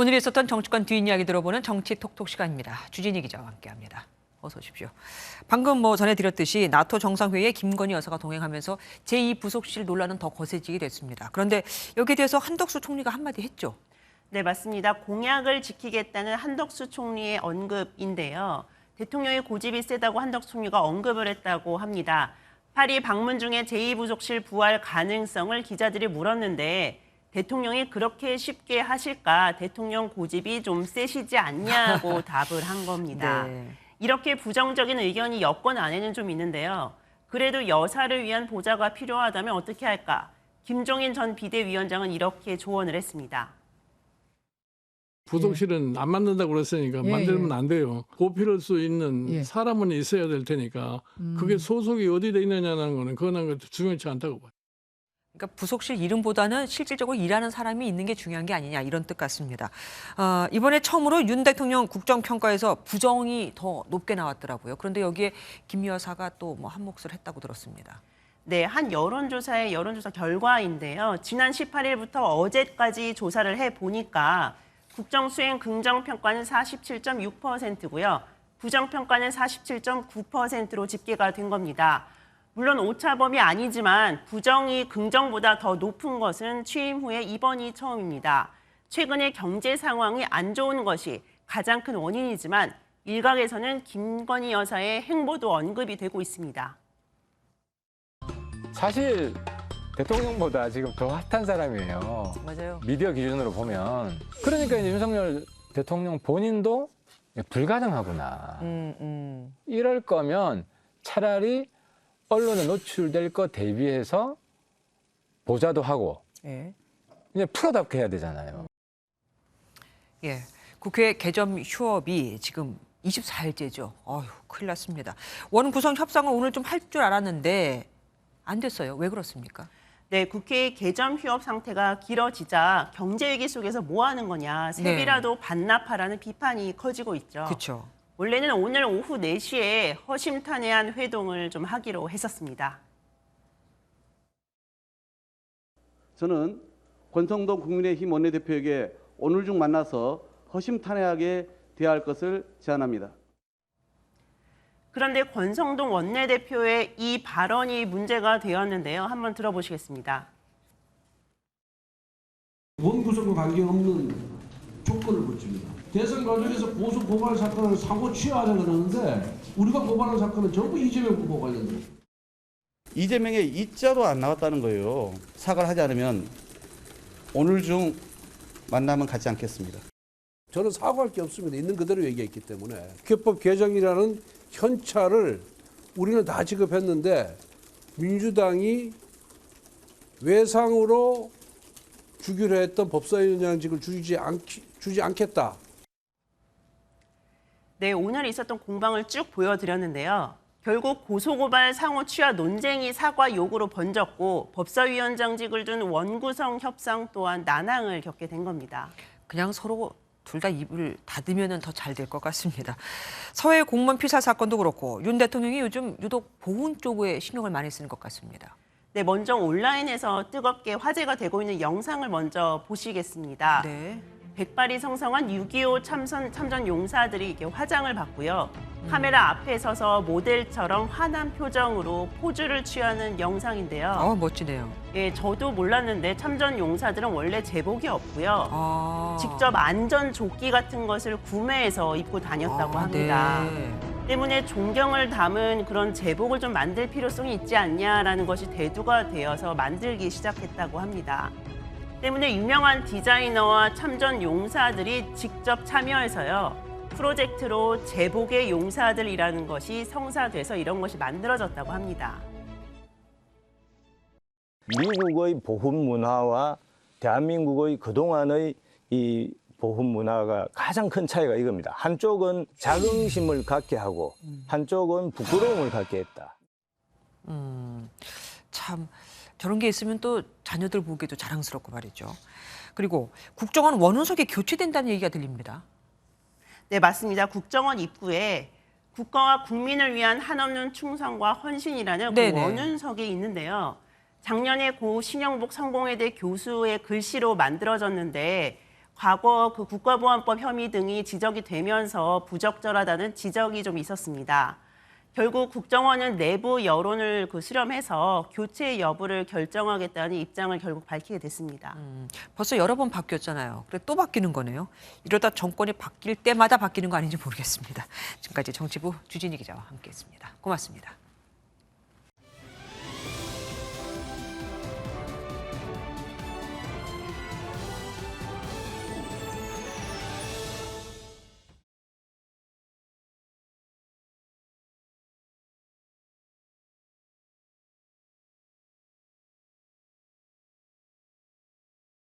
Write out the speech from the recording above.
오늘 있었던 정치권 뒷이야기 들어보는 정치 톡톡 시간입니다. 주진희 기자와 함께합니다. 어서 오십시오. 방금 전해드렸듯이 나토 정상회의에 김건희 여사가 동행하면서 제2부속실 논란은 더 거세지게 됐습니다. 그런데 여기에 대해서 한덕수 총리가 한마디 했죠. 네, 맞습니다. 공약을 지키겠다는 한덕수 총리의 언급인데요. 대통령의 고집이 세다고 한덕수 총리가 언급을 했다고 합니다. 파리 방문 중에 제2부속실 부활 가능성을 기자들이 물었는데 대통령이 그렇게 쉽게 하실까? 대통령 고집이 좀 세시지 않냐고 답을 한 겁니다. 네. 이렇게 부정적인 의견이 여권 안에는 좀 있는데요. 그래도 여사를 위한 보좌가 필요하다면 어떻게 할까? 김종인 전 비대위원장은 이렇게 조언을 했습니다. 부속실은 안 만든다고 그랬으니까 만들면 안 돼요. 고필할 수 있는 사람은 있어야 될 테니까 그게 소속이 어디 돼 있느냐는 거는 그거는 중요치 않다고 봐요. 그러니까 부속실 이름보다는 실질적으로 일하는 사람이 있는 게 중요한 게 아니냐 이런 뜻 같습니다. 이번에 처음으로 윤 대통령 국정평가에서 부정이 더 높게 나왔더라고요. 그런데 여기에 김 여사가 또 뭐 한 몫을 했다고 들었습니다. 네, 한 여론조사의 여론조사 결과인데요. 지난 18일부터 어제까지 조사를 해보니까 국정수행 긍정평가는 47.6%고요. 부정평가는 47.9%로 집계가 된 겁니다. 물론 오차범위 아니지만 부정이 긍정보다 더 높은 것은 취임 후에 이번이 처음입니다. 최근에 경제 상황이 안 좋은 것이 가장 큰 원인이지만 일각에서는 김건희 여사의 행보도 언급이 되고 있습니다. 사실 대통령보다 지금 더 핫한 사람이에요. 맞아요. 미디어 기준으로 보면. 그러니까 이제 윤석열 대통령 본인도 불가능하구나. 이럴 거면 차라리 언론에 노출될 거 대비해서 보좌도 하고 이제 프로답게 해야 되잖아요. 예, 국회 개점 휴업이 지금 24일째죠. 어휴, 큰일 났습니다. 원 구성 협상을 오늘 좀 할 줄 알았는데 안 됐어요. 왜 그렇습니까? 네, 국회 개점 휴업 상태가 길어지자 경제 위기 속에서 뭐 하는 거냐, 세비라도 반납하라는 비판이 커지고 있죠. 그렇죠. 원래는 오늘 오후 4시에 허심탄회한 회동을 좀 하기로 했었습니다. 저는 권성동 국민의힘 원내대표에게 오늘 중 만나서 허심탄회하게 대할 것을 제안합니다. 그런데 권성동 원내대표의 이 발언이 문제가 되었는데요. 한번 들어보시겠습니다. 원구성과 관계없는 조건을 붙입니다. 대선 과정에서 고소 고발 사건을 사고 취하하려고 그러는데 우리가 고발한 사건은 전부 이재명 후보 관련돼요. 이재명의 이자도 안 나왔다는 거예요. 사과를 하지 않으면 오늘 중 만나면 갖지 않겠습니다. 저는 사과할 게 없습니다. 있는 그대로 얘기했기 때문에. 국회법 개정이라는 현찰을 우리는 다 지급했는데 민주당이 외상으로 주기로 했던 법사위원장직을 주지 않겠다. 네, 오늘 있었던 공방을 쭉 보여드렸는데요. 결국 고소고발 상호 취하 논쟁이 사과 요구로 번졌고 법사위원장직을 둔 원구성 협상 또한 난항을 겪게 된 겁니다. 그냥 서로 둘 다 입을 닫으면 더 잘 될 것 같습니다. 서해 공무원 피살 사건도 그렇고 윤 대통령이 요즘 유독 보훈 쪽에 신경을 많이 쓰는 것 같습니다. 네, 먼저 온라인에서 뜨겁게 화제가 되고 있는 영상을 먼저 보시겠습니다. 네. 백발이 성성한 6.25 참전 용사들이 이렇게 화장을 받고요. 카메라 앞에 서서 모델처럼 환한 표정으로 포즈를 취하는 영상인데요. 멋지네요. 예, 저도 몰랐는데 참전 용사들은 원래 제복이 없고요. 직접 안전 조끼 같은 것을 구매해서 입고 다녔다고 합니다. 네. 때문에 존경을 담은 그런 제복을 좀 만들 필요성이 있지 않냐라는 것이 대두가 되어서 만들기 시작했다고 합니다. 때문에 유명한 디자이너와 참전 용사들이 직접 참여해서요. 프로젝트로 제복의 용사들이라는 것이 성사돼서 이런 것이 만들어졌다고 합니다. 미국의 보훈 문화와 대한민국의 그동안의 이 보훈 문화가 가장 큰 차이가 이겁니다. 한쪽은 자긍심을 갖게 하고 한쪽은 부끄러움을 갖게 했다. 참 저런 게 있으면 또 자녀들 보기에도 자랑스럽고 말이죠. 그리고 국정원 원훈석이 교체된다는 얘기가 들립니다. 네, 맞습니다. 국정원 입구에 국가와 국민을 위한 한없는 충성과 헌신이라는 그 원훈석이 있는데요. 작년에 고 신영복 성공회대 교수의 글씨로 만들어졌는데 과거 그 국가보안법 혐의 등이 지적이 되면서 부적절하다는 지적이 좀 있었습니다. 결국 국정원은 내부 여론을 수렴해서 교체 여부를 결정하겠다는 입장을 결국 밝히게 됐습니다. 벌써 여러 번 바뀌었잖아요. 그래 또 바뀌는 거네요. 이러다 정권이 바뀔 때마다 바뀌는 거 아닌지 모르겠습니다. 지금까지 정치부 주진희 기자와 함께했습니다. 고맙습니다.